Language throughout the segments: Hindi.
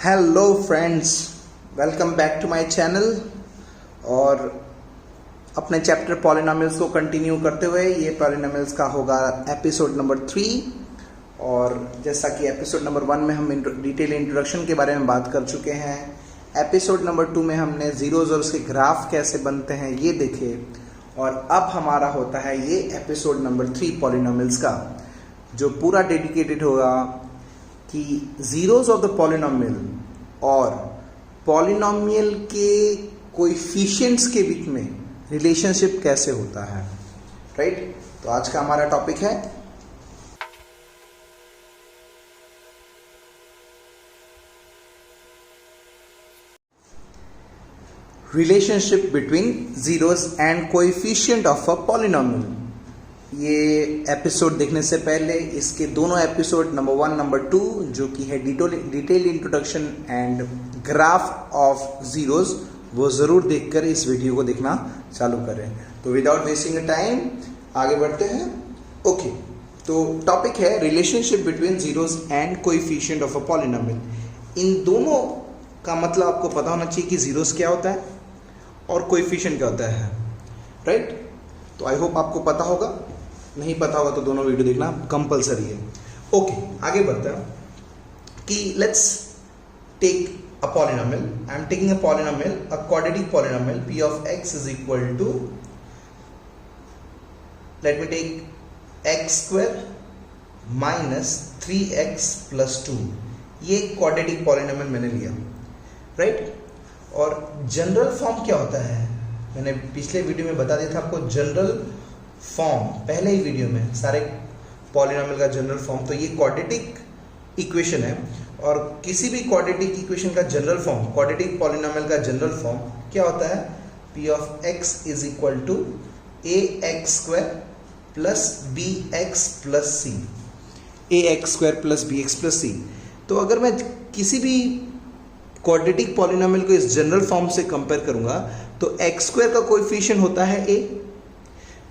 Hello friends, welcome back to my channel. और अपने चैप्टर पॉलिनोमियल्स को कंटिन्यू करते हुए ये पॉलिनोमियल्स का होगा एपिसोड नंबर 3। और जैसा कि एपिसोड नंबर 1 में हम डिटेल इंट्रोडक्शन के बारे में बात कर चुके हैं, एपिसोड नंबर 2 में हमने जीरोज और उसके ग्राफ कैसे बनते हैं ये देखे। और अब हमारा होता है ये एपिसोड नंबर 3 पॉलिनोमियल्स का, जो पूरा डेडिकेटेड होगा कि जीरोज ऑफ द पॉलिनोमियल और पॉलिनोमियल के कोएफिशिएंट्स के बीच में रिलेशनशिप कैसे होता है, राइट। तो आज का हमारा टॉपिक है relationship between zeros and coefficient of a polynomial. ये एपिसोड देखने से पहले इसके दोनों एपिसोड नंबर 1 नंबर 2 जो कि है detail introduction and graph of zeros, वो ज़रूर देखकर इस वीडियो को देखना चालू करें। तो विदाउट वेस्टिंग टाइम आगे बढ़ते हैं। ओके, तो टॉपिक है relationship between zeros and coefficient of a polynomial. इन दोनों का मतलब आपको पता होना चाहिए कि जीरोज क्या होता है और कोएफिशिएंट क्या होता है, राइट। तो आई होप आपको पता होगा, नहीं पता होगा तो दोनों वीडियो देखना कंपलसरी है। ओके, आगे बढ़ते हैं कि let's take a polynomial. I am taking a polynomial, a quadratic polynomial p of x is equal to, let me take x square minus 3x plus 2। ये क्वाड्रेटिक पॉलिनोमियल मैंने लिया, राइट। और जनरल फॉर्म क्या होता है, मैंने पिछले वीडियो में बता दिया था आपको जनरल फॉर्म, पहले ही वीडियो में सारे पॉलिनोमियल का जनरल फॉर्म। तो ये क्वाड्रेटिक इक्वेशन है और किसी भी क्वाड्रेटिक इक्वेशन का जनरल फॉर्म, क्वाड्रेटिक पॉलिनोमियल का जनरल फॉर्म क्या होता है, p of x is equal to ax square plus bx plus c। ax square plus bx plus c। तो अगर मैं किसी भी क्वाड्रेटिक पॉलिनोमियल को इस जनरल फॉर्म से कंपेयर करूंगा तो x स्क्वायर का कोएफिशिएंट होता है a।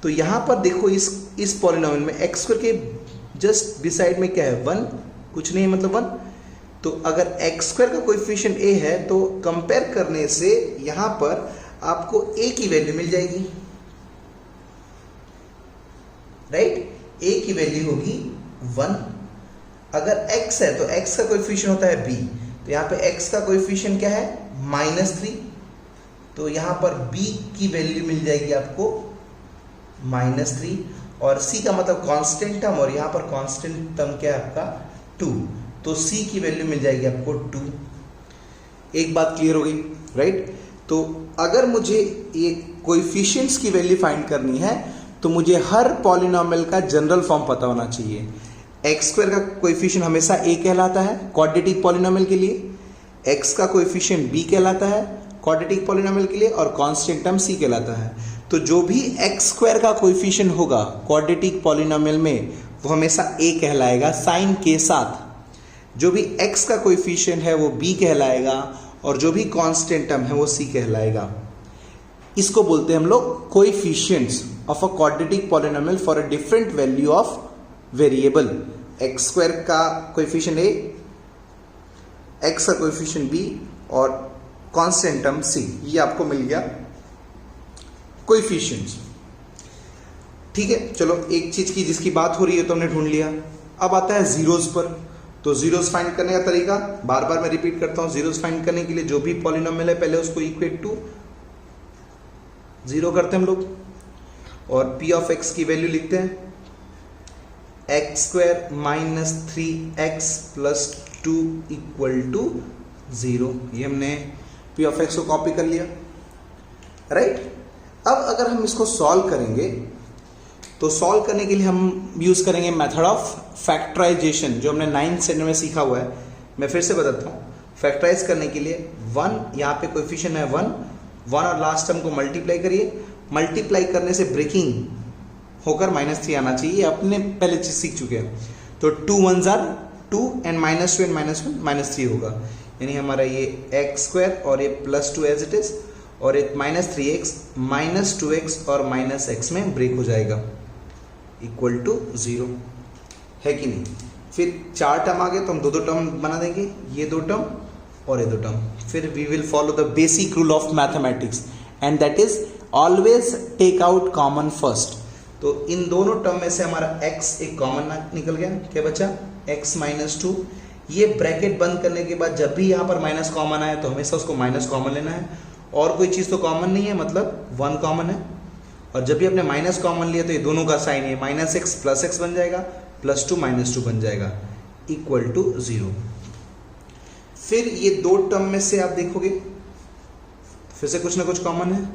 तो यहां पर देखो इस पॉलिनोमियल में x स्क्वायर के जस्ट बिसाइड में क्या है, 1, कुछ नहीं है मतलब 1। तो अगर x स्क्वायर का कोएफिशिएंट a है तो कंपेयर करने से यहां पर आपको a की वैल्यू मिल जाएगी, राइट। a की वैल्यू होगी 1। अगर x है तो x का कोएफिशिएंट होता है b, तो यहां पे x का कोएफिशिएंट क्या है, -3। तो यहां पर b की वैल्यू मिल जाएगी आपको -3। और c का मतलब कांस्टेंट टर्म, और यहां पर कांस्टेंट टर्म क्या है आपका 2, तो c की वैल्यू मिल जाएगी आपको 2। एक बात क्लियर हो गई, राइट। तो अगर मुझे ये कोएफिशिएंट्स की वैल्यू फाइंड करनी है तो मुझे हर पॉलिनोमियल का जनरल फॉर्म पता होना चाहिए। x स्क्वायर का कोएफिशिएंट हमेशा a कहलाता है क्वाड्रेटिक पॉलिनोमियल के लिए, x का कोएफिशिएंट b कहलाता है क्वाड्रेटिक पॉलिनोमियल के लिए, और कांस्टेंट टर्म c कहलाता है। तो जो भी x स्क्वायर का कोएफिशिएंट होगा क्वाड्रेटिक पॉलिनोमियल में वो हमेशा a कहलाएगा साइन के साथ। जो भी x का कोएफिशिएंट है वो b कहलाएगा, और जो भी कांस्टेंट टर्म है वो c कहलाएगा। इसको बोलते हैं हम लोग coefficients of a quadratic polynomial for a different value of variable. x square का कोएफिशिएंट a, x का कोएफिशिएंट b और कांस्टेंट टर्म c, ये आपको मिल गया कोएफिशिएंट्स। ठीक है, चलो एक चीज की जिसकी बात हो रही है तो हमने ढूंढ लिया। अब आता है जीरोज पर। तो जीरोज फाइंड करने का तरीका बार बार मैं रिपीट करता हूं। जीरोज फाइंड करने के लिए जो भी पॉलिनोमियल है पहले उसको इक्वेट टू 0 करते हैं हम लोग, और p of x की वैल्यू लिखते हैं x square minus 3x plus 2 equal to 0। ये हमने p of x को कॉपी कर लिया, राइट। अब अगर हम इसको सॉल्व करेंगे तो सॉल्व करने के लिए हम यूज करेंगे मेथड ऑफ फैक्टराइजेशन, जो हमने 9th स्टैंडर्ड में सीखा हुआ है। मैं फिर से बताता हूँ। फैक्टराइज करने के लिए 1, यहाँ पे कोएफिशिएंट है 1 और लास्ट टर्म को मल्टीप्लाई करिए। मल्टीप्लाई करने से ब्रेकिंग होकर -3 आना चाहिए, अपने पहले चीज सीख चुके हैं। तो 2 1s are 2 एंड -2 एंड -1 -3 होगा, यानी हमारा ये x स्क्वायर और ये +2 एज इट इज, और एक -3x -2x और -x में ब्रेक हो जाएगा इक्वल टू 0, है कि नहीं। फिर 4 टर्म आ गए तो हम दो टर्म बना देंगे, ये 2 टर्म और ये दो टर्म, फिर we will follow the basic rule of mathematics and that is always take out common first. तो इन दोनों टर्म में से हमारा x एक कॉमन निकल गया, क्या बचा x -2। ये ब्रैकेट बंद करने के बाद जब भी यहाँ पर माइनस कॉमन आए तो हमेशा उसको माइनस कॉमन लेना है, और कोई चीज़ तो कॉमन नहीं है, मतलब 1 कॉमन है। और जब भी आपने माइनस कॉमन लिया तो ये दोनों का साइन है -x + x बन जाएगा, +2 -2 बन जाएगा इक्वल टू 0। फिर ये दो टर्म में से आप देखोगे फिर से कुछ ना कुछ कॉमन है,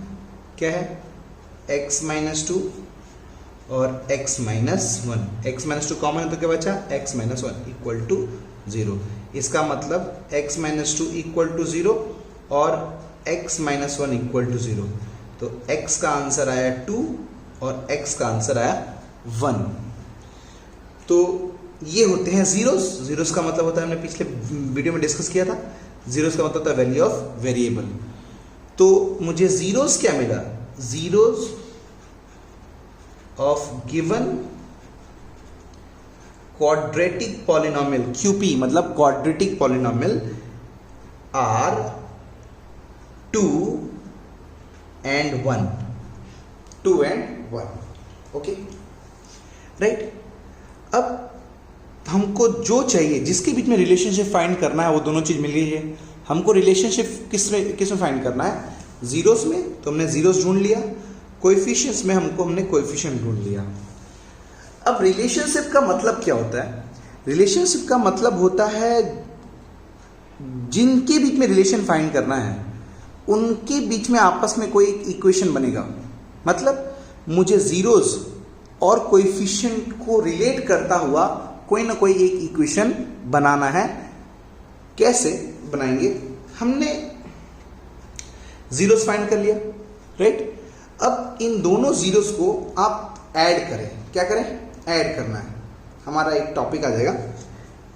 क्या है x -2 और x -1। x -2 कॉमन है तो क्या बचा x -1 इक्वल टू 0। इसका मतलब x -2 इक्वल टू 0 और x -1 इक्वल टू 0। तो x का आंसर आया 2 और x का आंसर आया 1। तो ये होते हैं जीरोस। जीरोस का मतलब होता है, हमने पिछले वीडियो में डिस्कस किया था, जीरोस का मतलब होता है वैल्यू ऑफ वेरिएबल। तो मुझे जीरोस क्या मिला, zeros of given quadratic polynomial QP, मतलब quadratic polynomial are 2 and 1, 2 and 1, okay right. अब हमको जो चाहिए, जिसके बीच में रिलेशनशिप फाइंड करना है, वो दोनों चीज मिल गई है। हमको रिलेशनशिप किस में फाइंड करना है, जीरोस में, तो हमने जीरोस ढूंढ लिया। कोएफिशिएंट्स में हमने कोएफिशिएंट ढूंढ लिया। अब रिलेशनशिप का मतलब क्या होता है, रिलेशनशिप का मतलब होता है जिनके बीच में रिलेशन फाइंड करना है उनके बीच में आपस में कोई इक्वेशन बनेगा। मतलब मुझे जीरोस और कोएफिशिएंट को रिलेट करता हुआ कोई ना कोई एक इक्वेशन बनाना है। कैसे बनाएंगे, हमने जीरोस फाइंड कर लिया राइट। अब इन दोनों जीरोस को आप ऐड करें, क्या करें, ऐड करना है। हमारा एक टॉपिक आ जाएगा,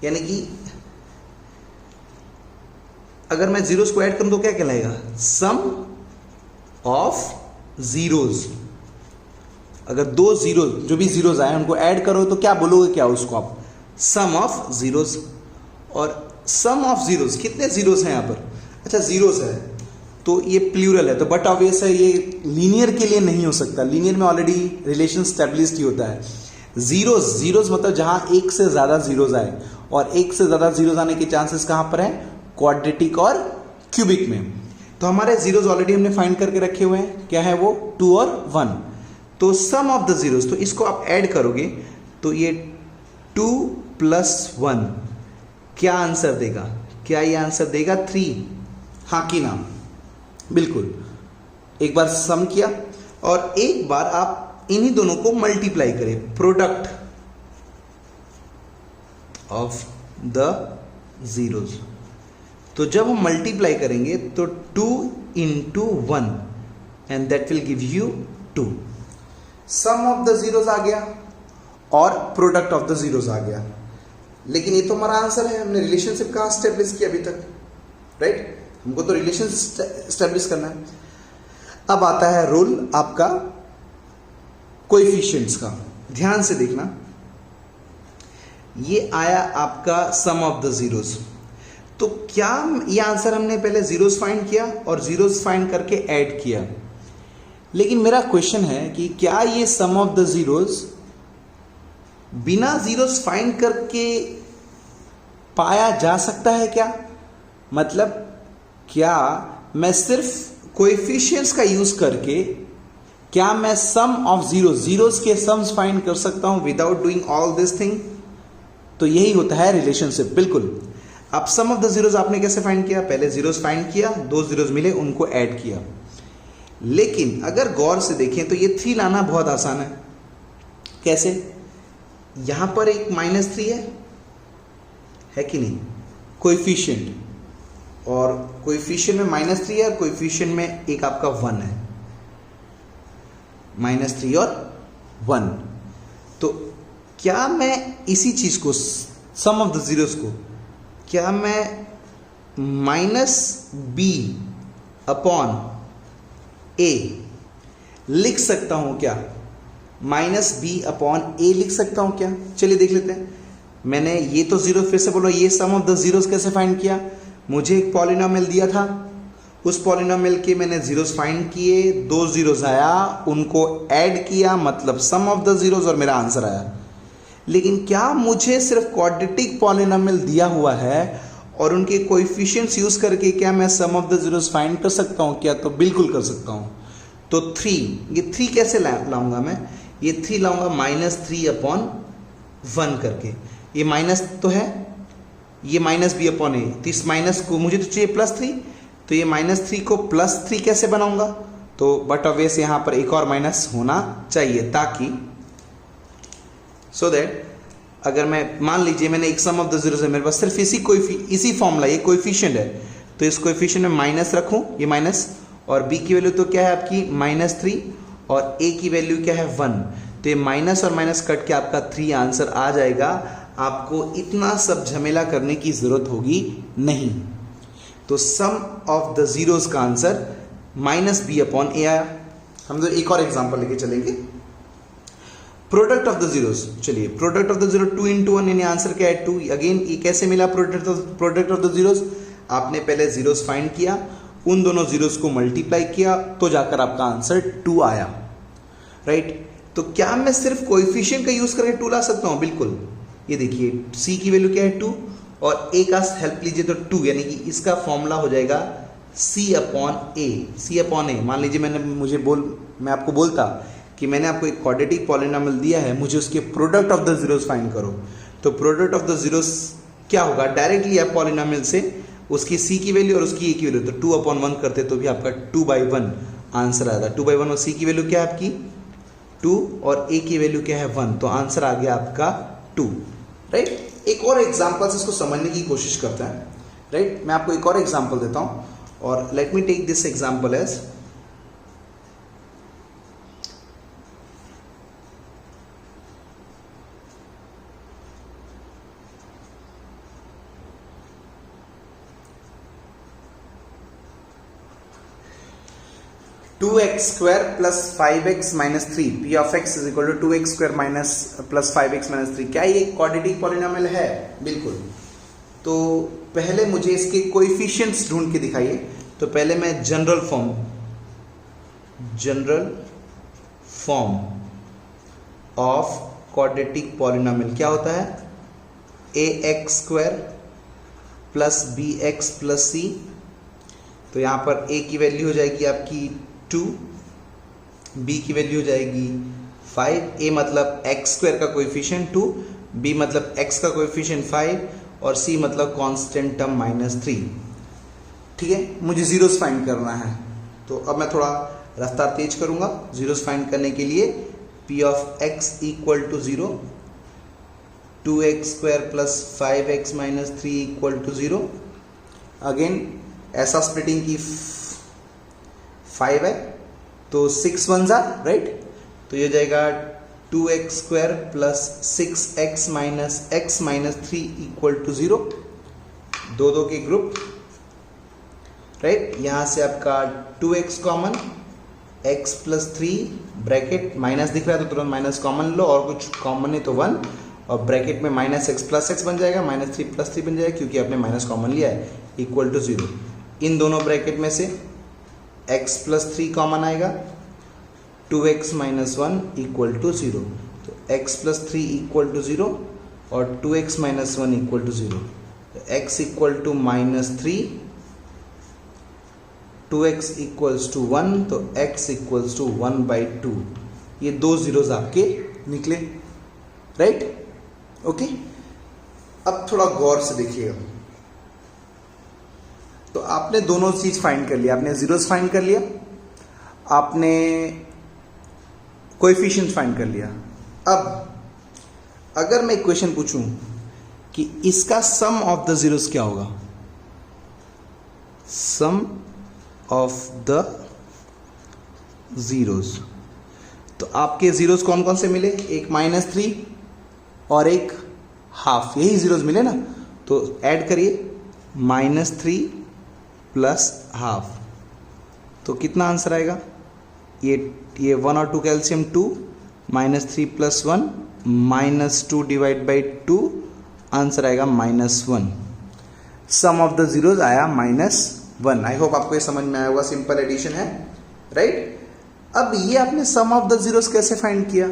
यानी कि अगर मैं जीरोस को ऐड करूं तो क्या कहलाएगा, सम ऑफ जीरोस। अगर दो जीरो, जो भी जीरोस आए उनको ऐड करो तो क्या बोलोगे, क्या उसको आप, सम ऑफ जीरोस। और सम ऑफ जीरोस, कितने जीरोस हैं यहाँ पर, अच्छा जीरोस है तो ये प्लूरल है, तो बट ऑब्वियस है ये लीनियर के लिए नहीं हो सकता। लीनियर में ऑलरेडी रिलेशन स्टैब्लिश्ड ही होता है। जीरोस, जीरोस मतलब जहां एक से ज्यादा जीरोस आए, और एक से ज्यादा जीरोस आने के चांसेस कहां पर है, क्वाड्रेटिक और क्यूबिक में। तो हमारे जीरोस ऑलरेडी हमने फाइंड करके रखे हुए हैं, क्या है वो, 2 और 1। तो सम ऑफ द जीरोस, तो इसको आप ऐड करोगे तो ये 2 + 1 क्या आंसर देगा, क्या ये आंसर देगा 3, हाँ कि ना, बिल्कुल। एक बार सम किया और एक बार आप इन्हीं दोनों को मल्टीप्लाई करें, प्रोडक्ट ऑफ द जीरोस। तो जब हम मल्टीप्लाई करेंगे तो 2 × 1 and that will give you 2। Sum of the zeros आ गया और प्रोडक्ट ऑफ द जीरोस आ गया। लेकिन ये तो हमारा आंसर है, हमने रिलेशनशिप कहाँ स्टेब्लिश किया अभी तक, राइट। हमको तो रिलेशन स्टेब्लिश करना है। अब आता है रोल आपका कोएफिशिएंट्स का। ध्यान से देखना, ये आया आपका सम ऑफ द जीरोस। तो क्या ये आंसर हमने पहले जीरोस फाइंड किया और जीरोस फाइंड करके ऐड किया, लेकिन मेरा क्वेश्चन है कि क्या ये सम ऑफ द जीरोस बिना जीरोस फाइंड करके पाया जा सकता है क्या? मतलब क्या मैं सिर्फ कोएफिशिएंट्स का यूज करके क्या मैं सम ऑफ जीरोस के सम्स फाइंड कर सकता हूं without doing all this thing? तो यही होता है रिलेशनशिप, बिल्कुल। अब सम ऑफ द जीरोस आपने कैसे फाइंड किया? पहले जीरोस फाइंड किया, 2 जीरोस मिले, उनको ऐड किया। लेकिन अगर गौर से देखें तो ये 3 लाना बहुत आसान है। कैसे? यहां पर एक -3 है कि नहीं, कोएफिशिएंट, और कोएफिशिएंट में -3 है और कोएफिशिएंट में एक आपका 1 है, -3 और 1। तो क्या मैं इसी चीज को, सम ऑफ द जीरोस को, क्या मैं -b/a लिख सकता हूं क्या? -b/a लिख सकता हूं क्या? चलिए देख लेते हैं। मैंने ये तो जीरो, फिर से बोलो, ये सम ऑफ द जीरोस कैसे फाइंड किया? मुझे एक पॉलिनोमियल दिया था, उस पॉलिनोमियल के मैंने जीरोस फाइंड किए, 2 जीरोस आया, उनको ऐड किया, मतलब सम ऑफ द जीरोस, और मेरा आंसर आया। लेकिन क्या मुझे सिर्फ क्वाड्रेटिक पॉलिनोमियल दिया हुआ है और उनके कोएफिशिएंट्स यूज करके क्या मैं सम ऑफ द जीरोस फाइंड कर सकता हूँ क्या? तो बिल्कुल कर सकता हूँ। तो 3, ये 3 कैसे लाऊंगा मैं? ये 3 लाऊंगा -3/1 करके। ये माइनस तो है, ये माइनस b अपॉन ए, तो इस माइनस को मुझे तो चाहिए +3, तो ये -3 को +3 कैसे बनाऊंगा? तो बट ऑब्वियस यहाँ पर एक और माइनस होना चाहिए, ताकि सो दैट अगर मैं मान लीजिए मैंने एक सम ऑफ द जीरोस है मेरे पास, सिर्फ इसी फॉर्मूला, ये कोएफिशिएंट है, तो इस कोएफिशिएंट में माइनस रखूं, ये माइनस, और b की वैल्यू तो क्या है आपकी -3 और a की वैल्यू क्या है 1, तो ये माइनस और माइनस कट के आपका 3 आंसर आ जाएगा। आपको इतना सब झमेला करने की जरूरत होगी नहीं। तो सम ऑफ द जीरोस का आंसर -b/a आया। हम तो एक और एग्जांपल लेके चलेंगे, प्रोडक्ट ऑफ द जीरोस। चलिए, प्रोडक्ट ऑफ द जीरो 2 × 1, यानी आंसर क्या है 2। अगेन ये कैसे मिला प्रोडक्ट ऑफ द जीरोस? आपने पहले जीरोस फाइंड किया, उन दोनों जीरोस को मल्टीप्लाई किया, तो जाकर आपका आंसर 2 आया, राइट। तो क्या मैं सिर्फ कोएफिशिएंट का यूज करके 2 ला सकता हूं? बिल्कुल। ये देखिए c की वैल्यू क्या है 2 और a का हेल्प लीजिए तो 2, यानी कि इसका फॉर्मूला हो जाएगा c/a। मान लीजिए मैं आपको बोलता कि मैंने आपको एक क्वाड्रेटिक पॉलिनोमियल दिया है, मुझे उसके product of the zeros find करो। तो प्रोडक्ट ऑफ द जीरोस क्या होगा? डायरेक्टली आप पॉलिनोमियल से उसकी c की वैल्यू और उसकी a की वैल्यू, तो 2/1 करते तो भी आपका 2/1 आंसर आता। 2/1 और c की वैल्यू क्या है आपकी 2 और a की वैल्यू क्या है 1, तो आंसर आ गया आपका 2, राइट। एक और एग्जांपल से इसको समझने की कोशिश करते हैं, राइट। मैं आपको एक और एग्जांपल देता हूं, और let me take this example as 2x² + 5x - 3 p of x = 2x² + 5x - 3। क्या ये क्वाड्रेटिक पॉलिनोमियल है? बिल्कुल। तो पहले मुझे इसके कोएफिशिएंट्स ढूंढ के दिखाइए। तो पहले मैं general form of quadratic polynomial क्या होता है? ax² + bx + c। तो यहाँ पर a की वैल्यू हो जाएगी आपकी 2, b की वैल्यू हो जाएगी 5, a मतलब x² का कोएफिशिएंट 2, b मतलब x का कोएफिशिएंट 5 और c मतलब कांस्टेंट टर्म -3। ठीक है, मुझे जीरोस फाइंड करना है। तो अब मैं थोड़ा रफ्तार तेज करूंगा। जीरोस फाइंड करने के लिए p of x = 0, 2x² + 5x - 3 = 0। Again ऐसा स्प्लिटिंग की 5 है, तो 6 1 जा, राइट। तो ये हो जाएगा 2x² + 6x - x - 3 = 0। 2 के ग्रुप, राइट। यहां से आपका 2x common, x + 3 bracket minus दिख रहा है तो तुरंत माइनस कॉमन लो, और कुछ कॉमन नहीं तो 1, और ब्रैकेट में -x + x बन जाएगा, -3 + 3 बन जाएगा, क्योंकि आपने माइनस कॉमन लिया है, = 0। इन दोनों ब्रैकेट में से x + 3 कॉमन आएगा, 2x - 1 = 0। तो x + 3 = 0 और 2x - 1 = 0। तो x = -3, 2x = 1, तो x = 1/2। ये 2 जीरोस आपके निकले, राइट। ओके, अब थोड़ा गौर से देखिएगा। तो आपने दोनों चीज फाइंड कर लिया, आपने जीरोस फाइंड कर लिया, आपने कोएफिशिएंट फाइंड कर लिया। अब अगर मैं क्वेश्चन पूछूं कि इसका सम ऑफ द जीरोस क्या होगा? सम ऑफ द जीरोस, तो आपके जीरोस कौन कौन से मिले? एक -3 और एक हाफ, यही जीरोस मिले ना। तो ऐड करिए, -3 + हाफ, तो कितना आंसर आएगा? ये 1 और 2 का एलसीएम 2, -3 + 1 -2 / 2, आंसर आएगा -1। सम ऑफ द जीरोज आया -1। आई होप आपको ये समझ में आया होगा, सिंपल एडिशन है, राइट। अब ये आपने सम ऑफ द जीरोज कैसे फाइंड किया?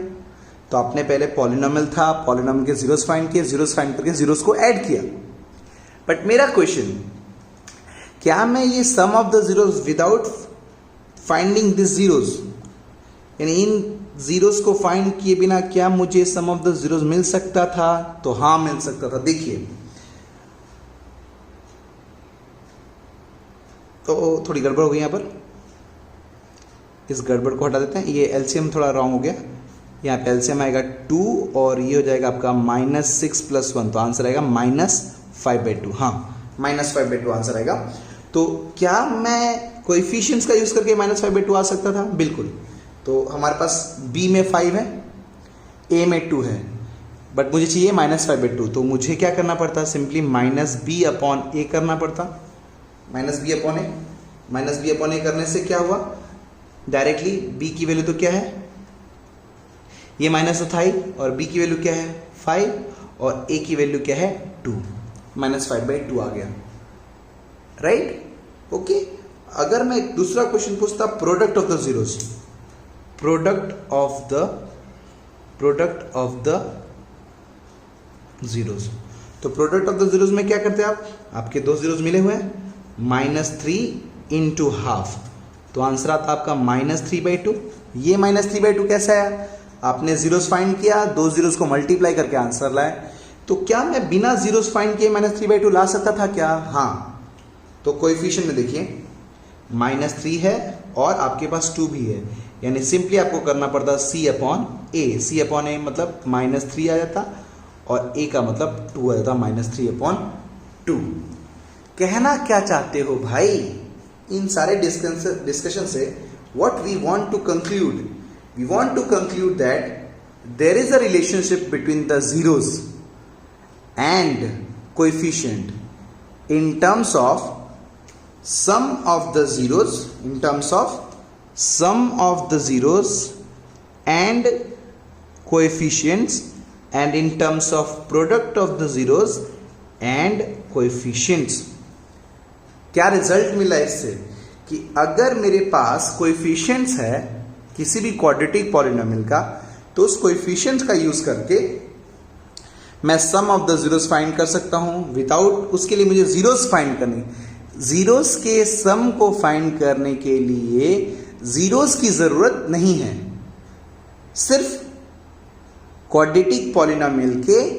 तो आपने पहले पॉलिनोमियल था, पॉलिनोमियल के जीरोज फाइंड किए, जीरोज फाइंड करके जीरोज को ऐड किया। बट मेरा क्वेश्चन, क्या मैं ये sum of the zeros without finding this zeros, यानी इन जीरोज को फाइंड किए बिना क्या मुझे सम ऑफ द जीरोज मिल सकता था? तो हाँ, मिल सकता था। देखिए, तो थोड़ी गड़बड़ हो गई यहां पर, इस गड़बड़ को हटा देते हैं। ये एलसीएम थोड़ा रॉन्ग हो गया, यहाँ पे एलसीएम आएगा 2 और ये हो जाएगा आपका -6 + 1, तो आंसर आएगा -5/2। हाँ, -5/2 आंसर आएगा। तो क्या मैं कोएफिशिएंट्स का यूज करके -5/2 आ सकता था? बिल्कुल। तो हमारे पास b में 5 है, a में 2 है, बट मुझे चाहिए -5/2, तो मुझे क्या करना पड़ता? सिंपली -b/a करना पड़ता। -b/a करने से क्या हुआ? डायरेक्टली b की वैल्यू तो क्या है, ये माइनस तो था ही, और b की वैल्यू क्या है 5, और a की वैल्यू क्या है 2, -5/2 आ गया, राइट। ओके। अगर मैं दूसरा क्वेश्चन पूछता, product of the zeros, product of the zeros, तो प्रोडक्ट ऑफ द जीरोज में क्या करते हैं आप? आपके दो जीरोज मिले हुए हैं, -3 × हाफ, तो आंसर आता आपका -3/2। ये -3/2 कैसा है? आपने जीरोस फाइंड किया, दो जीरोस को मल्टीप्लाई करके आंसर लाए। तो क्या मैं बिना जीरोस फाइंड किए -3/2 ला सकता था क्या? हाँ। तो कोएफिशिएंट में देखिए, -3 है और आपके पास 2 भी है, यानी सिंपली आपको करना पड़ता C/A। C/A मतलब -3 आ जाता, और a का मतलब 2 आ जाता, -3/2। कहना क्या चाहते हो भाई इन सारे डिस्कशन से? What we want to conclude, we want to conclude that there is a relationship between the zeros and coefficient in terms of sum of the zeros, and coefficients, and in terms of product of the zeros and coefficients। क्या रिजल्ट मिला इससे? कि अगर मेरे पास कोएफिशिएंट्स है किसी भी क्वाड्रेटिक पॉलिनोमियल का, तो उस कोएफिशिएंट्स का यूज करके मैं सम ऑफ द जीरोस फाइंड कर सकता हूं विदाउट, उसके लिए मुझे जीरोस फाइंड करनी। जीरोस के सम को फाइंड करने के लिए जीरोस की जरूरत नहीं है, सिर्फ क्वाड्रेटिक पॉलिनोमियल के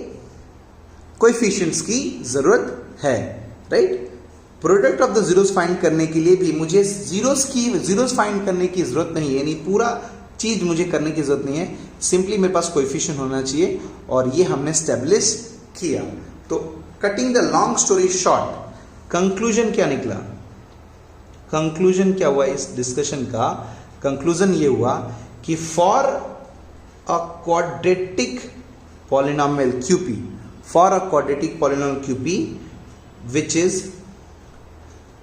कोएफिशिएंट्स की जरूरत है, right. Product of the zeros find करने के लिए भी मुझे जीरोस फाइंड करने की जरूरत नहीं है, यानी पूरा चीज मुझे करने की जरूरत नहीं है, सिंपली मेरे पास कोएफिशिएंट होना चाहिए, और ये हमने स्टैब्लिश किया। तो cutting the long story short, conclusion क्या निकला? कंक्लूजन क्या हुआ इस डिस्कशन का? कंक्लूजन ये हुआ कि for a quadratic polynomial QP, which is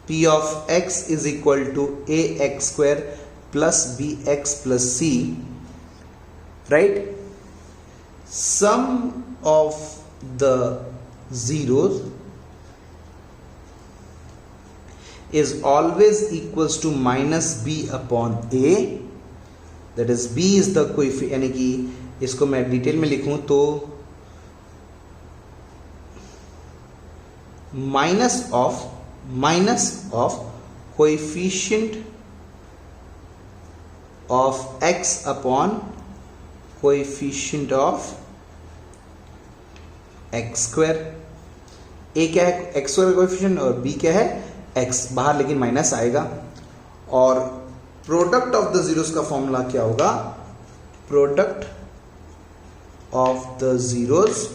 P of x is equal to ax square plus bx plus c, right? Sum of the zeros is always equals to -b/a, that is b is the coefficient, यानी कि इसको मैं डिटेल में लिखूं तो minus of coefficient of x upon coefficient of x square. a क्या है? x स्क्वायर का कोएफिशिएंट, और b क्या है? x, बाहर लेकिन माइनस आएगा। और प्रोडक्ट ऑफ द जीरोस का फॉर्मूला क्या होगा? Product of the zeros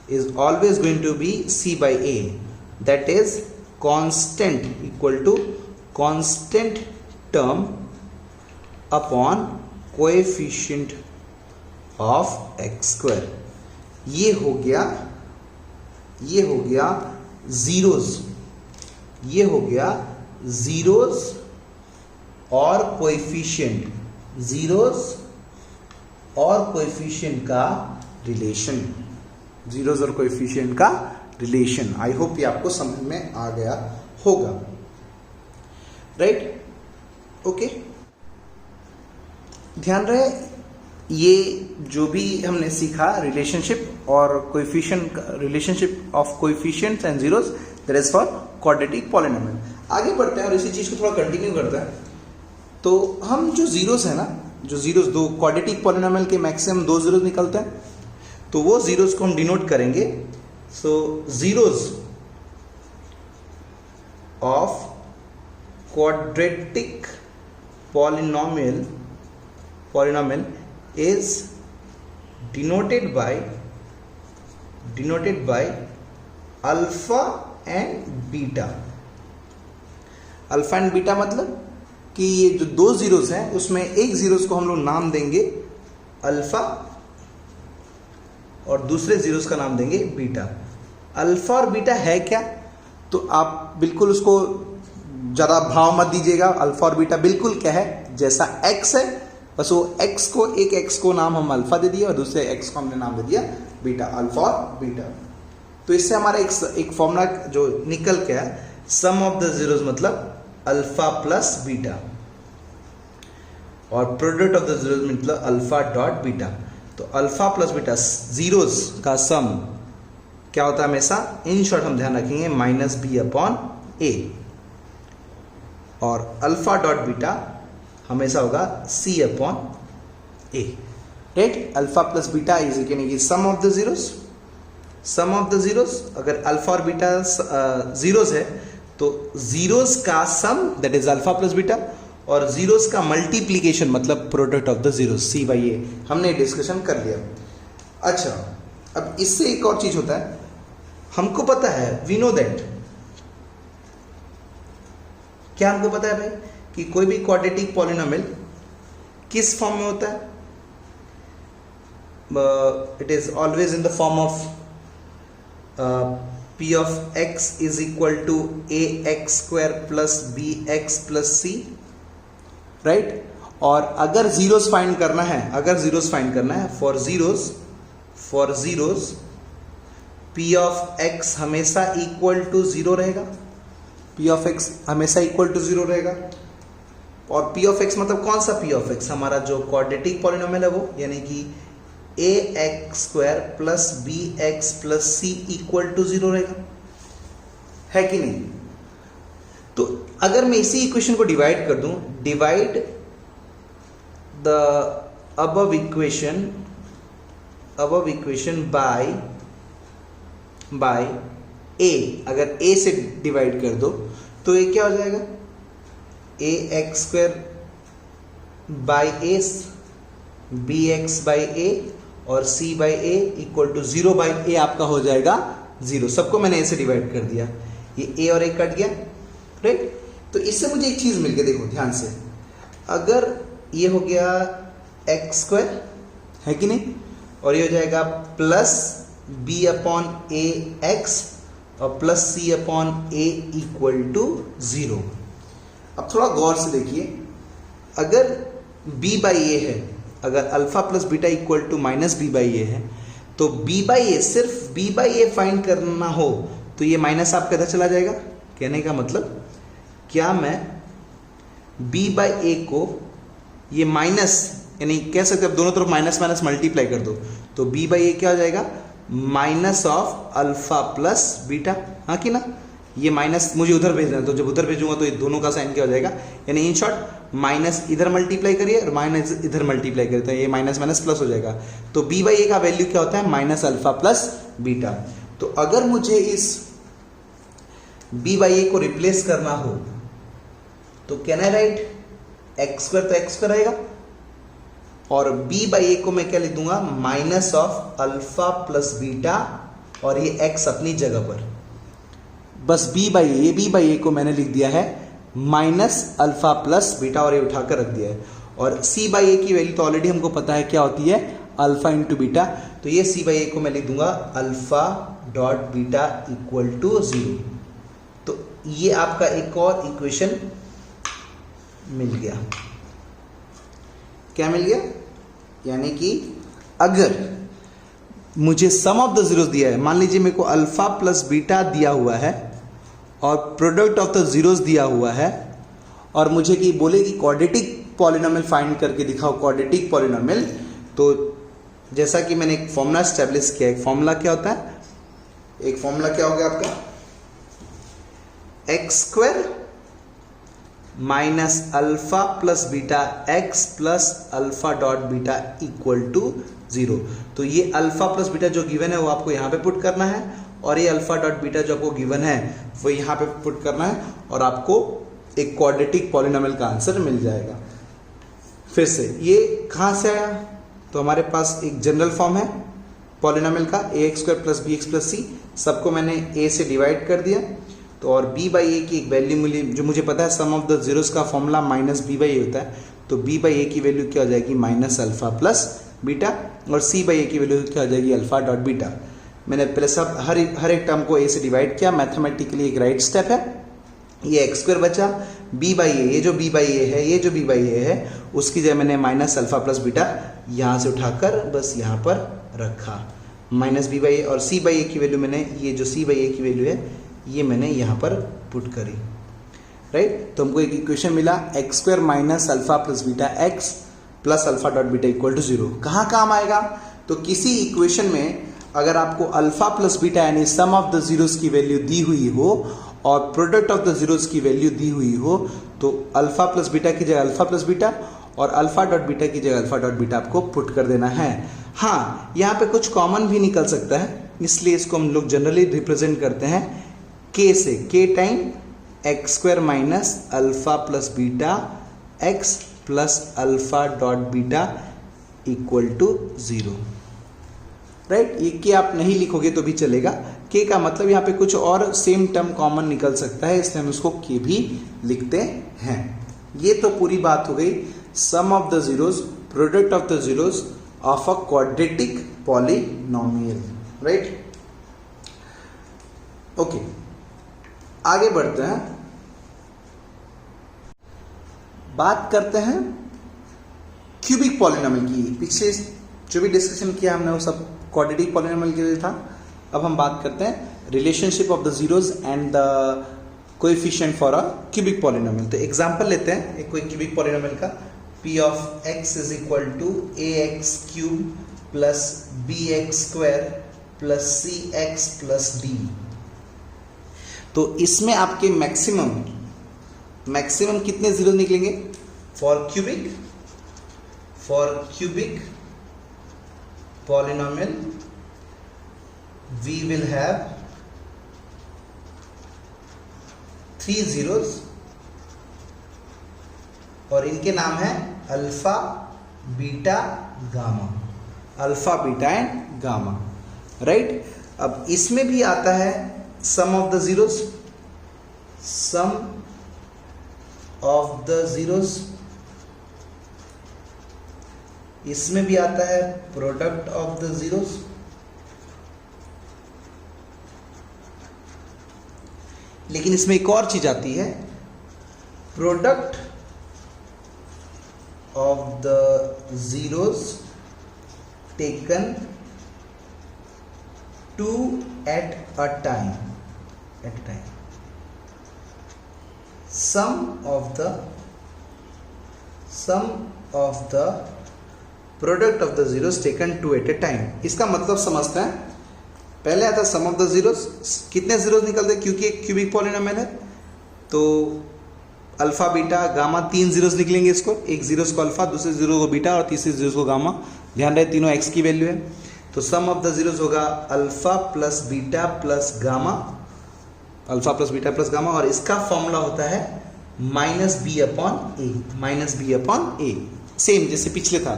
is always going to be c/a, that is constant, equal to constant term upon coefficient of x square। ये हो गया जीरोस और कोएफिशिएंट का रिलेशन, जीरोस और कोएफिशिएंट का रिलेशन। आई होप ये आपको समझ में आ गया होगा, राइट? ओके, ध्यान रहे ये जो भी हमने सीखा रिलेशनशिप और coefficient, relationship of coefficients and zeros, that is for quadratic polynomial. आगे बढ़ते हैं और इसी चीज को थोड़ा कंटिन्यू करते हैं। तो हम जो जीरोस है ना, जो जीरोस, दो क्वाड्रेटिक पॉलिनोमियल के मैक्सिमम दो जीरोस निकलते हैं, तो वो जीरोस को हम डिनोट करेंगे। So zeros of quadratic polynomial is denoted by alpha and beta. Alpha and beta मतलब कि ये जो दो जीरोस हैं उसमें एक जीरोस को हम लोग नाम देंगे अल्फा और दूसरे जीरोस का नाम देंगे बीटा। अल्फा और बीटा है क्या, तो आप बिल्कुल उसको ज़्यादा भाव मत दीजिएगा। अल्फा और बीटा बिल्कुल क्या है, जैसा एक्स है, बस वो एक्स को, एक एक्स को नाम हम अल्फा दे दिया और दूसरे एक्स को हमने नाम दे दिया बीटा, अल्फा और बीटा। तो इससे हमारा एक फॉर्मूला जो निकल के है, सम ऑफ द जीरोस मतलब अल्फा प्लस बीटा, और प्रोडक्ट ऑफ द जीरोस मतलब अल्फा डॉट बीटा। तो अल्फा प्लस बीटा, जीरोस का सम क्या होता है हमेशा, इन शॉर्ट हम ध्यान रखेंगे माइनस बी अपॉन ए, और अल्फा डॉट बीटा हमेशा होगा C upon A, right? Alpha plus beta is यानी कि sum of the zeros, sum of the zeros. अगर अल्फा और बीटा जीरोस है तो जीरोस का sum that is alpha plus beta, और जीरोस का मल्टीप्लीकेशन मतलब product of the zeros, C by A. हमने डिस्कशन कर लिया। अच्छा, अब इससे एक और चीज होता है, हमको पता है, वी नो दैट, क्या हमको पता है भाई कि कोई भी क्वाड्रेटिक पॉलिनोमियल किस फॉर्म में होता है? It is always in the form of P of X is equal to A X square plus B X plus C, right? और अगर जीरोस फाइंड करना है, अगर जीरोस फाइंड करना है for zeros P of x हमेशा इक्वल टू जीरो रहेगा, पी ऑफ एक्स हमेशा इक्वल टू जीरो रहेगा। और पी ऑफ एक्स मतलब कौन सा पी ऑफ एक्स, हमारा जो क्वाड्रेटिक पॉलिनोमियल है वो, यानी कि A X square plus B X plus C equal to zero रहेगा, है कि नहीं? तो अगर मैं इसी इक्वेशन को डिवाइड कर दूं, divide the above equation by A, अगर ए से डिवाइड कर दो तो ये क्या हो जाएगा, A X square by A, B X by A और C by A equal to zero by A आपका हो जाएगा जीरो। सबको मैंने ए से डिवाइड कर दिया, ये ए और ए कट गया, राइट? तो इससे मुझे एक चीज मिल गई, देखो ध्यान से, अगर ये हो गया एक्स स्क्वायर, है कि नहीं, और ये हो जाएगा plus B upon A X और plus C upon A equal to zero. अब थोड़ा गौर से देखिए, अगर b बाई ए है, अगर alpha plus beta equal to minus B by A है, तो b बाई ए, सिर्फ b बाई ए फाइंड करना हो तो ये माइनस आपका इधर चला जाएगा। कहने का मतलब क्या मैं b बाई ए को ये माइनस, यानी कह सकते हैं दोनों तरफ माइनस माइनस मल्टीप्लाई कर दो, तो b बाई ए क्या हो जाएगा, minus of alpha plus beta, हाँ कि ना? ये माइनस मुझे उधर भेजना है, तो जब उधर भेजूंगा तो ये दोनों का साइन क्या हो जाएगा, यानी इन शॉर्ट माइनस इधर मल्टीप्लाई करिए और माइनस इधर मल्टीप्लाई करिए, तो ये माइनस माइनस प्लस हो जाएगा। तो बी बाई ए का वैल्यू क्या होता है, माइनस अल्फा प्लस बीटा। तो अगर मुझे इस बी बाई ए को रिप्लेस करना हो तो can I right x square, तो एक्स स्क्वायर रहेगा, और b बाई ए को मैं क्या लिख दूंगा, minus of alpha plus beta, और ये x अपनी जगह पर, बस b बाई ए को मैंने लिख दिया है माइनस अल्फा प्लस बीटा, और ये उठाकर रख दिया है। और c बाई ए की वैल्यू तो ऑलरेडी हमको पता है क्या होती है, अल्फा इंटू बीटा, तो ये c बाई ए को मैं लिख दूंगा alpha dot beta equal to zero. तो ये आपका एक और इक्वेशन मिल गया। क्या मिल गया, यानी कि अगर मुझे सम ऑफ द जीरोस दिया है, मान लीजिए मेरे को अल्फा प्लस बीटा दिया हुआ है और प्रोडक्ट ऑफ द जीरोस दिया हुआ है, और मुझे कि बोले कि क्वाड्रेटिक पॉलिनोमियल फाइंड करके दिखाओ क्वाड्रेटिक पॉलिनोमियल। तो जैसा कि मैंने एक फॉर्मूला स्टैब्लिश किया, एक फॉर्मूला क्या होता है, एक फॉर्मूला क्या हो गया आपका, X square minus alpha plus beta X plus alpha dot beta equal to 0। तो ये अल्फा प्लस बीटा जो गिवन है वो आपको यहाँ पे पुट करना है, और ये अल्फा डॉट बीटा जो आपको गिवन है वो यहाँ पे पुट करना है, और आपको एक क्वाड्रेटिक पॉलिनोमियल का आंसर मिल जाएगा। फिर से ये कहाँ से आया, तो हमारे पास एक जनरल फॉर्म है पॉलिनोमियल का, A X square plus B X plus C, सबको मैंने ए से डिवाइड कर दिया, तो और b बाई ए की एक वैल्यू मिली जो मुझे पता है, सम ऑफ द जीरोस का फॉर्मूला माइनस b बाई ए होता है, तो b बाई ए की वैल्यू क्या हो जाएगी, माइनस अल्फा प्लस बीटा, और c बाई ए की वैल्यू क्या हो जाएगी, अल्फा डॉट बीटा। मैंने पहले सब हर एक टर्म को a से डिवाइड किया, मैथमेटिकली एक राइट स्टेप है। ये एक्स स्क्वायर बचा, b बाई ए, ये जो b बाई ए है, ये जो b बाई ए है, उसकी जगह मैंने माइनस अल्फा प्लस बीटा यहाँ से उठाकर बस यहाँ पर रखा, माइनस b बाई ए, और c बाई ए की वैल्यू मैंने, ये जो c बाई ए की वैल्यू है ये मैंने यहाँ पर पुट करी, राइट। तो हमको एक इक्वेशन मिला, X square minus alpha plus beta X plus alpha dot beta equal to 0। कहाँ काम आएगा, तो किसी इक्वेशन में अगर आपको अल्फा प्लस बीटा यानी सम ऑफ द जीरोस की वैल्यू दी हुई हो और प्रोडक्ट ऑफ द जीरोस की वैल्यू दी हुई हो, तो अल्फा प्लस बीटा की जगह अल्फा प्लस बीटा और अल्फा डॉट बीटा की जगह अल्फा डॉट बीटा आपको पुट कर देना है। हाँ, यहाँ पे कुछ कॉमन भी निकल सकता है, इसलिए इसको हम लोग जनरली रिप्रेजेंट करते हैं k से, k time X square minus alpha plus beta X plus alpha dot beta equal to 0, right. ये k आप नहीं लिखोगे तो भी चलेगा, k का मतलब यहाँ पे कुछ और सेम टर्म कॉमन निकल सकता है, इसलिए हम उसको k भी लिखते हैं। ये तो पूरी बात हो गई sum of the zeros, product of the zeros of a quadratic polynomial, right. Okay, आगे बढ़ते हैं, बात करते हैं क्यूबिक पॉलिनोमियल की। पिछले जो भी डिस्कशन किया हमने वो सब क्वाड्रेटिक पॉलिनोमियल के लिए था। अब हम बात करते हैं relationship of the zeros and the coefficient for a cubic polynomial. तो एग्जांपल लेते हैं एक कोई क्यूबिक पॉलिनोमियल का, p of x is equal to ax cube plus bx square plus cx plus d। तो इसमें आपके मैक्सिमम कितने जीरो निकलेंगे, for cubic polynomial we will have 3 zeros और इनके नाम है alpha beta gamma, alpha beta and gamma, right. अब इसमें भी आता है sum of the zeros, sum of the zeros, इसमें भी आता है प्रोडक्ट ऑफ द जीरोस, लेकिन इसमें एक और चीज आती है, product of the zeros taken two at a time, sum of the product of the zeros taken two at a time। इसका मतलब समझते हैं, पहले आता सम ऑफ द जीरोस, कितने जीरोस निकलते हैं क्योंकि एक क्यूबिक पॉलिनोमियल है, तो अल्फा बीटा गामा 3 जीरोस निकलेंगे। इसको एक जीरोस को अल्फा, दूसरे जीरो को बीटा और तीसरे जीरोस को गामा। ध्यान रहे तीनों एक्स की वैल्यू है, तो सम ऑफ द जीरोस होगा alpha plus beta plus gamma, alpha plus beta plus gamma, और इसका फॉर्मूला होता है माइनस बी अपॉन ए, सेम जैसे पिछले था।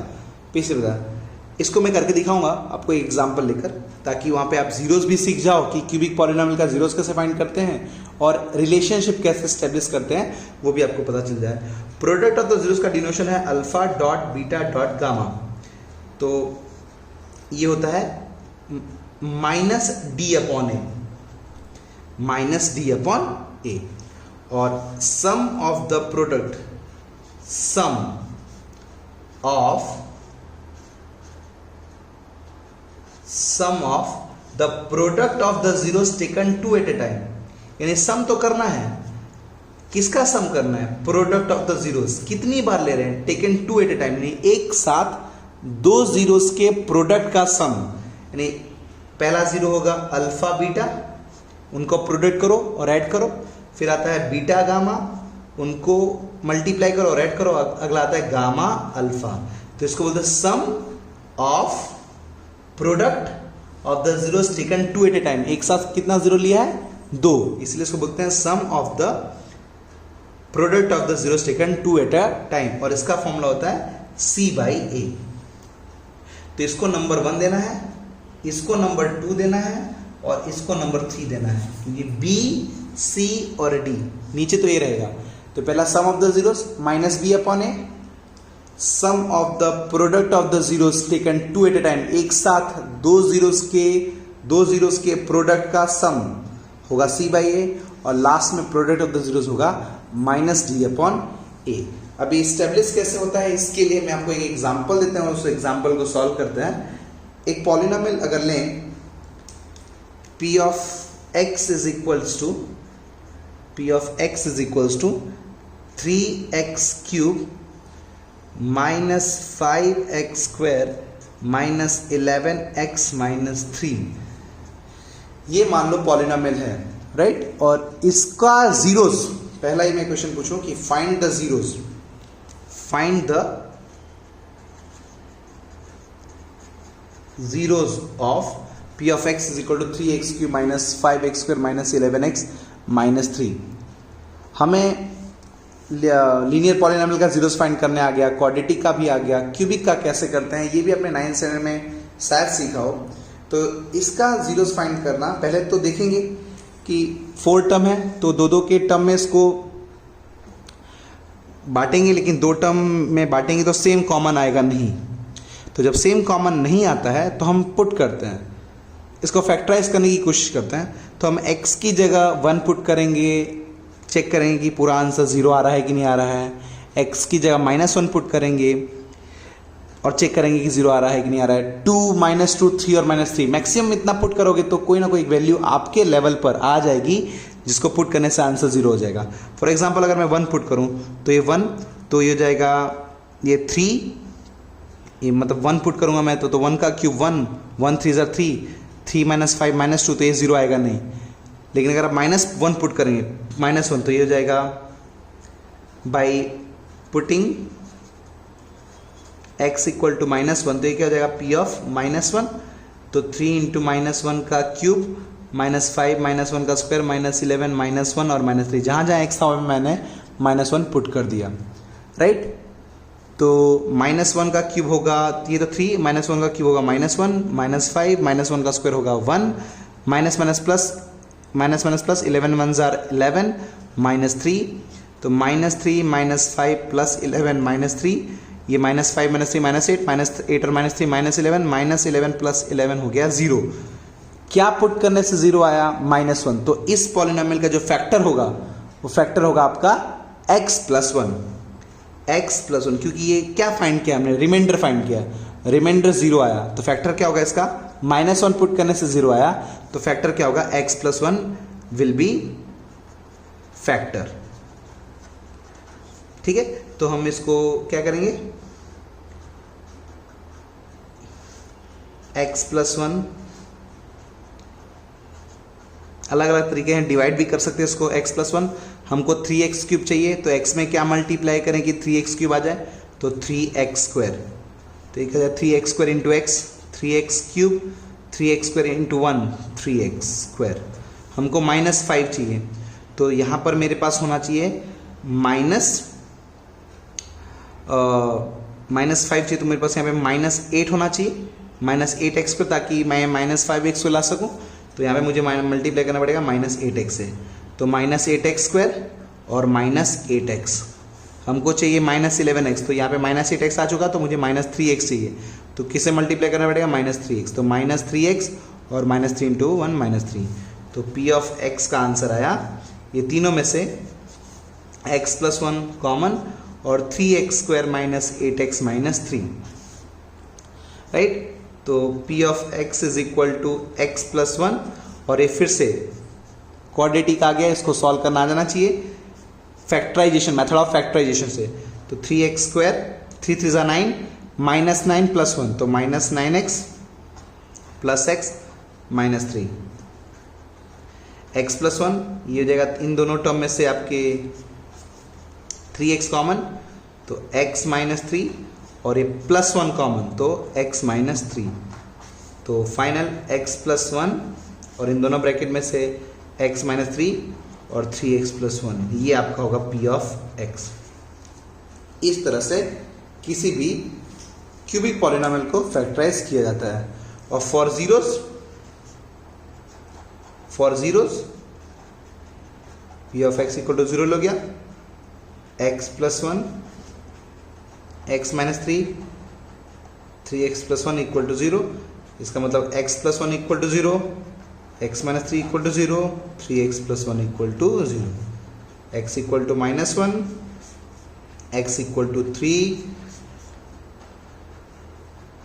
इसको मैं करके दिखाऊंगा आपको एक एग्जांपल लेकर, ताकि वहां पे आप जीरोस भी सीख जाओ कि क्यूबिक पॉलिनोमियल का जीरोस कैसे फाइंड करते हैं और रिलेशनशिप कैसे स्टेब्लिश करते हैं, वो भी आपको पता चल जाए। प्रोडक्ट ऑफ द जीरोस का डिनोशन है alpha dot beta dot gamma, तो ये होता है माइनस डी अपॉन ए, और sum of the product, sum of the product of the zeros taken two at a time, यानी सम तो करना है, किसका सम करना है, प्रोडक्ट ऑफ द जीरोस, कितनी बार ले रहे हैं, taken two at a time, यानी एक साथ दो जीरोस के प्रोडक्ट का सम, यानी पहला जीरो होगा अल्फा बीटा, उनको प्रोडक्ट करो और ऐड करो, फिर आता है बीटा गामा, उनको मल्टीप्लाई करो और ऐड करो, अगला आता है गामा अल्फा। तो इसको बोलते हैं sum of product of the zeros taken two at a time, एक साथ कितना जीरो लिया है, दो, इसलिए इसको बोलते हैं sum of the product of the zeros taken two at a time, और इसका फॉर्मूला होता है C बाई ए। तो इसको नंबर 1 देना है, इसको नंबर 2 देना है और इसको नंबर 3 देना है, क्योंकि B, C और D नीचे तो ये रहेगा। तो पहला sum of the zeros minus B upon A, sum of the product of the zeros taken two at a time, एक साथ दो जीरोस के प्रोडक्ट का सम होगा C बाई ए, और लास्ट में प्रोडक्ट ऑफ द जीरोस होगा माइनस डी अपॉन ए। अभी स्टेब्लिश कैसे होता है, इसके लिए मैं आपको एक एग्जांपल देता हूं, उस एग्जांपल को सॉल्व करते हैं। एक पॉलिनोमियल अगर लें, p of x is equals to 3x cube minus 5x square minus 11x minus 3, ये मान लो पॉलिनोमियल है, राइट। और इसका जीरोस, पहला ही मैं क्वेश्चन पूछूं कि find the zeros, find the zeros of p of x is equal to 3x cube minus 5x square minus 11x minus 3। हमें लीनियर पॉलिनोमियल का जीरोस फाइंड करने आ गया, क्वाड्रेटिक का भी आ गया, क्यूबिक का कैसे करते हैं ये भी अपने 9th स्टैंडर्ड में शायद सीखा हो। तो इसका जीरोस फाइंड करना, पहले तो देखेंगे कि 4 टर्म है, तो दो के टर्म में इसको बांटेंगे, लेकिन 2 टर्म में बांटेंगे तो सेम कॉमन आएगा नहीं। तो जब सेम कॉमन नहीं आता है तो हम पुट करते हैं, इसको फैक्टराइज करने की कोशिश करते हैं। तो हम x की जगह 1 पुट करेंगे, चेक करेंगे कि पूरा आंसर 0 आ रहा है कि नहीं आ रहा है। x की जगह -1 पुट करेंगे और चेक करेंगे कि 0 आ रहा है कि नहीं आ रहा है। 2 -2 3 और -3, मैक्सिमम इतना पुट करोगे तो कोई ना कोई वैल्यू आपके लेवल पर आ जाएगी, जिसको पुट करने से आंसर 0 हो जाएगा। फॉर एग्जाम्पल अगर मैं 1 पुट करूँ तो ये 1, तो ये हो जाएगा ये 3, ये मतलब 1 पुट करूँगा मैं तो 1 का क्यूब 1, 1 3 ज़ा 3, 3 - 5 -2, तो ये 0 आएगा नहीं। लेकिन अगर आप -1 पुट करेंगे, -1, तो ये हो जाएगा by putting x equal to -1, तो ये क्या हो जाएगा p ऑफ -1, तो 3 इंटू -1 का क्यूब -5 -1 का स्क्वायर -11 -1 और -3, जहाँ जहाँ x था मैंने -1 पुट कर दिया, राइट। तो -1 का क्यूब होगा, ये तो 3, -1 का क्यूब होगा -1, -5 -1 का स्क्वायर होगा 1, माइनस प्लस 11 1 ज़ार 11 -3, तो -3 -5 प्लस 11 -3, ये -5 -3 -8 और -3 -11 प्लस 11 हो गया 0। क्या पुट करने से 0 आया, -1। तो इस पॉलिनोमियल का जो फैक्टर होगा वो फैक्टर होगा आपका x + 1, क्योंकि ये क्या फाइंड किया हमने, रिमाइंडर फाइंड किया, रिमाइंडर 0 आया, तो फैक्टर क्या होगा इसका, -1 पुट करने से 0 आया, तो फैक्टर क्या होगा, x + 1 विल बी फैक्टर। ठीक है, तो हम इसको क्या करेंगे, x + 1, अलग अलग तरीके हैं, डिवाइड भी कर सकते हैं इसको। x + 1, हमको 3x क्यूब चाहिए, तो x में क्या मल्टीप्लाई करें कि 3x क्यूब आ जाए, तो 3x स्क्वायर, तो एक 3x square into x, 3x cube, 3x square into 1, 3x square. हमको -5 चाहिए, तो यहाँ पर मेरे पास होना चाहिए -5 चाहिए, तो मेरे पास यहाँ पे -8 होना चाहिए, -8x स्क्वायर, ताकि मैं -5x को ला सकूँ। तो यहाँ पे मुझे मल्टीप्लाई करना पड़ेगा -8x से, तो -8x स्क्वायर और -8x। हमको चाहिए -11x, तो यहाँ पे -8x आ चुका, तो मुझे -3x चाहिए, तो किसे मल्टीप्लाई करना पड़ेगा, -3x, तो -3x और -3 इंटू 1 -3, तो p ऑफ x का आंसर आया, ये तीनों में से x + 1 कॉमन और 3x स्क्वायर -8x -3, राइट। तो P of x is equal to x plus 1, और ये फिर से क्वाड्रेटिक आ गया, इसको सॉल्व करना आ जाना चाहिए फैक्टराइजेशन, मेथड ऑफ फैक्टराइजेशन से। तो 3x स्क्वायर, 3 3 9, माइनस 9 प्लस 1, तो minus 9x plus x minus 3, x plus 1 ये हो जाएगा, इन दोनों टर्म में से आपके 3x कॉमन, तो x माइनस 3, और ये प्लस 1 कॉमन, तो x माइनस 3, तो फाइनल x प्लस 1, और इन दोनों ब्रैकेट में से x माइनस 3 और 3x प्लस 1, ये आपका होगा P ऑफ x। इस तरह से किसी भी क्यूबिक पॉलिनोमियल को फैक्टराइज किया जाता है। और for zeros P of x equal to 0 हो गया, x plus 1, x minus 3, 3x plus 1 equal to 0, इसका मतलब x plus 1 equal to 0, x minus 3 equal to 0, 3x plus 1 equal to 0, x equal to minus 1, x equal to 3,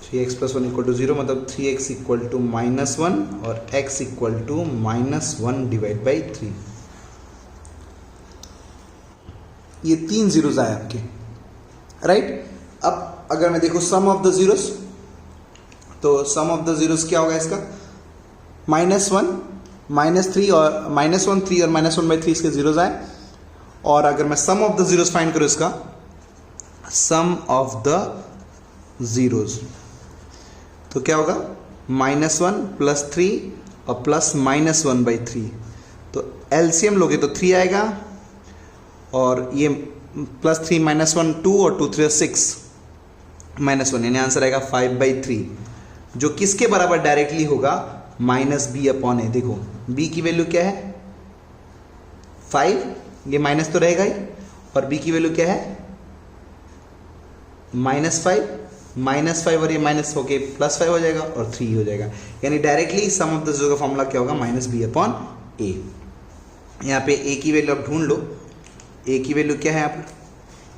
3x plus 1 equal to 0, मतलब 3x इक्वल टू माइनस 1, और x equal to minus 1 divide by 3। ये 3 जीरोस आए आपके, राइट। अब अगर मैं देखूं सम ऑफ द जीरोस, तो सम ऑफ द जीरोस क्या होगा इसका, माइनस 1, माइनस 3 और माइनस 1, 3 और माइनस 1 बाई 3 इसके जीरोस आए। और अगर मैं सम ऑफ द जीरोस फाइंड करूं इसका, सम ऑफ द जीरोस, तो क्या होगा, माइनस 1 प्लस 3 और प्लस माइनस 1 बाई 3, तो एलसीएम लोगे तो 3 आएगा, और ये प्लस 3 माइनस 1 2 और 2 3 6 माइनस 1, यानी आंसर आएगा 5 बाई 3, जो किसके बराबर डायरेक्टली होगा, माइनस बी अपॉन ए। देखो b की वैल्यू क्या है 5, ये माइनस तो रहेगा ही, और b की वैल्यू क्या है -5 और ये माइनस होके +5 हो जाएगा और 3 हो जाएगा, यानी directly sum of the zero का फॉर्मूला क्या होगा, माइनस बी अपॉन ए। यहाँ पे a की वैल्यू आप ढूंढ लो, a की वैल्यू क्या है, आप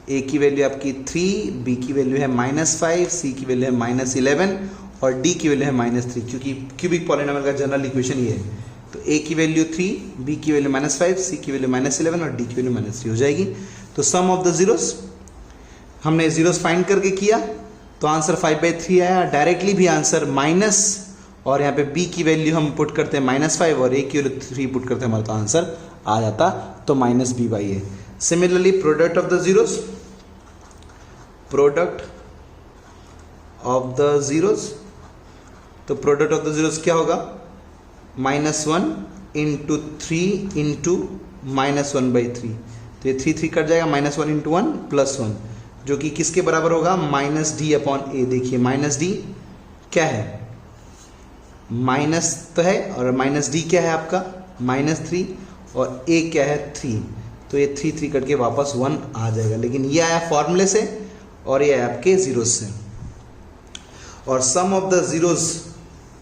a की वैल्यू आपकी 3, b की वैल्यू है -5, c की वैल्यू है -11 और d की वैल्यू है -3, क्योंकि क्यूबिक पॉलिनोमियल का जनरल इक्वेशन ये है। तो a की वैल्यू 3, b की वैल्यू -5, c की वैल्यू -11 और d की वैल्यू -3 हो जाएगी। तो सम ऑफ द जीरोस, हमने जीरोस फाइंड करके किया तो आंसर 5/3 आया। डायरेक्टली भी आंसर माइनस, और यहाँ पे b की वैल्यू हम पुट करते हैं -5 और a की वैल्यू 3 पुट करते हैं, हमारा तो आंसर आ जाता, तो -b/a। Similarly product of the zeros, product of the zeros, तो प्रोडक्ट ऑफ द जीरोस क्या होगा, -1 इंटू 3 इंटू -1/3, तो ये 3 3 कट जाएगा, -1 इंटू 1 प्लस 1, जो कि किसके बराबर होगा, -d अपॉन a। देखिए -d क्या है, माइनस तो है, और -d क्या है आपका -3, और a क्या है 3, तो ये 3 3 कट के वापस 1 आ जाएगा। लेकिन ये आया फॉर्मूले से और ये आया आपके जीरोस से। और sum of the zeros,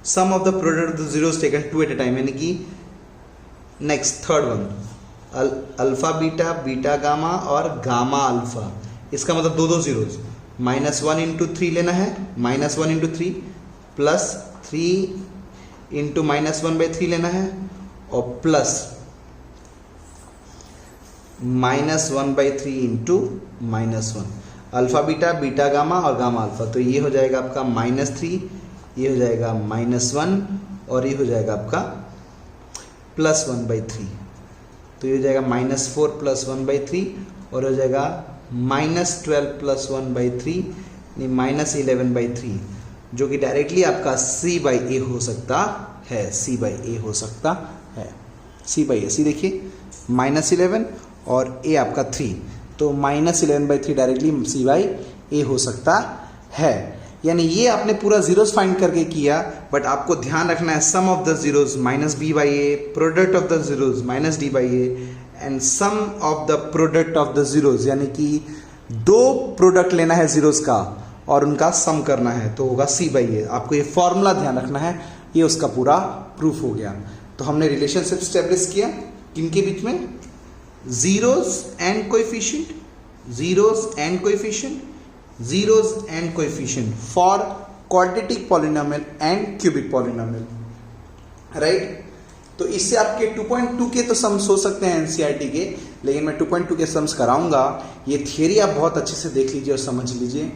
sum of the product of the zeros taken 2 at a time, यानी कि next third one, alpha beta, beta gamma और गामा अल्फा, इसका मतलब दो जीरोस, -1 इंटू 3 लेना है, -1 इंटू 3 प्लस 3 इंटू -1/3 लेना है, और plus -1/3 into -1, alpha beta, beta gamma और गामा अल्फा। तो ये हो जाएगा आपका -3, ये हो जाएगा -1 और ये हो जाएगा आपका +1/3, तो ये हो जाएगा -4 + 1/3 और हो जाएगा -12 + 1/3 -11/3, जो कि डायरेक्टली आपका c/a हो सकता है, c/a हो सकता है, c/a। सी देखिए -11 और a आपका 3, तो -11/3 डायरेक्टली c/a हो सकता है। यानी ये आपने पूरा जीरोस फाइंड करके किया, बट आपको ध्यान रखना है sum of the zeros -b/a, product of the zeros -d/a and sum of the product of the zeros, यानी कि 2 प्रोडक्ट लेना है जीरोस का और उनका सम करना है, तो होगा c/a। आपको ये फॉर्मूला ध्यान रखना है, ये उसका पूरा प्रूफ हो गया। तो हमने रिलेशनशिप स्टेब्लिश किया किनके बीच में, zeros and coefficient, zeros and coefficient, zeros and coefficient for quadratic polynomial and cubic polynomial, right. तो इससे आपके 2.2 के तो सम्स हो सकते हैं एनसीईआरटी के, लेकिन मैं 2.2 के सम्स कराऊंगा। ये थियरी आप बहुत अच्छे से देख लीजिए और समझ लीजिए,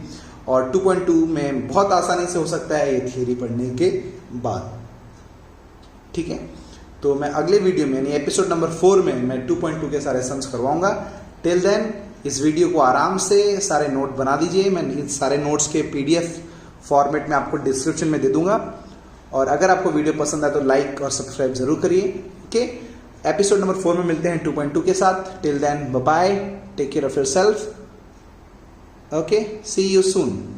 और 2.2 में बहुत आसानी से हो सकता है ये थियरी पढ़ने के बाद, ठीक है। तो मैं अगले वीडियो में यानी एपिसोड नंबर 4 में मैं 2.2 के सारे सम्स करवाऊंगा। टिल देन इस वीडियो को आराम से सारे नोट बना दीजिए। मैं इन सारे नोट्स के पीडीएफ फॉर्मेट में आपको डिस्क्रिप्शन में दे दूंगा, और अगर आपको वीडियो पसंद आए तो लाइक और सब्सक्राइब जरूर करिए। ओके, एपिसोड नंबर 4 में मिलते हैं 2.2 के साथ। Till then bye bye, take care of yourself. Okay, see you soon.